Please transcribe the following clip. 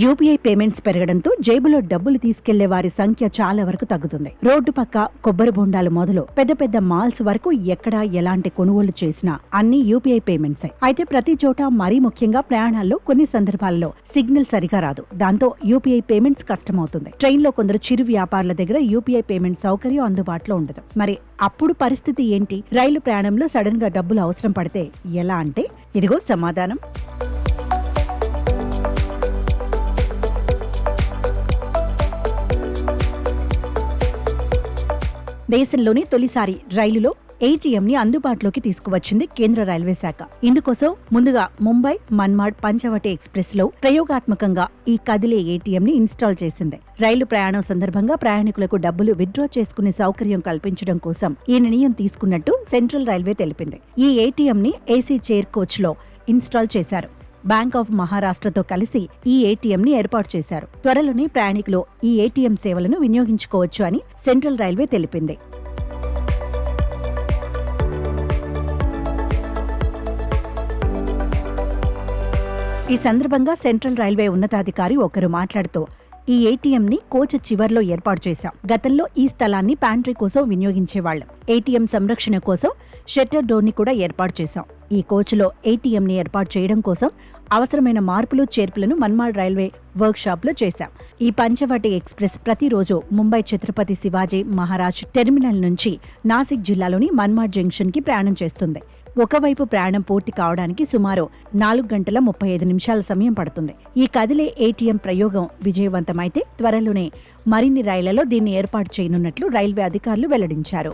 UPI payments పెరగడంతో జేబులో డబ్బులు తీసుకెళ్లే వారి సంఖ్య చాలా వరకు తగ్గుతుంది. రోడ్డు పక్క కొబ్బరి బొండాలు మొదలు పెద్ద పెద్ద మాల్స్ వరకు ఎక్కడా ఎలాంటి కొనుగోలు చేసినా అన్ని యూపీఐ పేమెంట్సే. అయితే ప్రతి చోట మరీ ముఖ్యంగా ప్రయాణాల్లో కొన్ని సందర్భాల్లో సిగ్నల్ సరిగా రాదు. దాంతో యూపీఐ పేమెంట్స్ కష్టమవుతుంది. ట్రైన్లో కొందరు చిరు వ్యాపారుల దగ్గర యూపీఐ పేమెంట్ సౌకర్యం అందుబాటులో ఉండదు. మరి అప్పుడు పరిస్థితి ఏంటి? రైలు ప్రయాణంలో సడన్ గా డబ్బులు అవసరం పడితే ఎలా అంటే ఇదిగో సమాధానం. దేశంలోనే తొలిసారి రైలులో ఏటీఎంని అందుబాటులోకి తీసుకువచ్చింది కేంద్ర రైల్వే శాఖ. ఇందుకోసం ముందుగా ముంబై మన్మాడ్ పంచవటి ఎక్స్ప్రెస్ లో ప్రయోగాత్మకంగా ఈ కదిలే ఏటీఎంని ఇన్స్టాల్ చేసింది. రైలు ప్రయాణం సందర్భంగా ప్రయాణికులకు డబ్బులు విత్డ్రా చేసుకునే సౌకర్యం కల్పించడం కోసం ఈ నిర్ణయం తీసుకున్నట్టు సెంట్రల్ రైల్వే తెలిపింది. ఈ ఏటీఎంని ఏసీ చైర్ కోచ్ లో ఇన్స్టాల్ చేశారు. బ్యాంక్ ఆఫ్ మహారాష్ట్రతో కలిసి ఈ ఏటీఎంని ఏర్పాటు చేశారు. త్వరలోనే ప్రయాణికులు ఈ ఏటీఎం సేవలను వినియోగించుకోవచ్చు అని సెంట్రల్ రైల్వే తెలిపింది. ఈ సందర్భంగా సెంట్రల్ రైల్వే ఉన్నతాధికారి ఒకరు మాట్లాడుతూ, ఈ ఏటీఎంని కోచ్ చివర్లో ఏర్పాటు చేశాం. గతంలో ఈ స్థలాన్ని ప్యాంట్రీ కోసం వినియోగించేవాళ్లం. ఏటీఎం సంరక్షణ కోసం షట్టర్ డోర్ని కూడా ఏర్పాటు చేశాం. ఈ కోచ్లో ఏటీఎంని ఏర్పాటు చేయడం కోసం అవసరమైన మార్పులు చేర్పులను మన్మాడ్ రైల్వే వర్క్ షాప్ లో చేశాం. ఈ పంచవటి ఎక్స్ప్రెస్ ప్రతిరోజు ముంబై ఛత్రపతి శివాజీ మహారాజ్ టెర్మినల్ నుంచి నాసిక్ జిల్లాలోని మన్మాడ్ జంక్షన్ కి ప్రయాణం చేస్తుంది. ఒకవైపు ప్రయాణం పూర్తి కావడానికి సుమారు 4 గంటల 35 నిమిషాల సమయం పడుతుంది. ఈ కదిలే ఏటీఎం ప్రయోగం విజయవంతమైతే త్వరలోనే మరిన్ని రైళ్లలో దీన్ని ఏర్పాటు చేయనున్నట్లు రైల్వే అధికారులు వెల్లడించారు.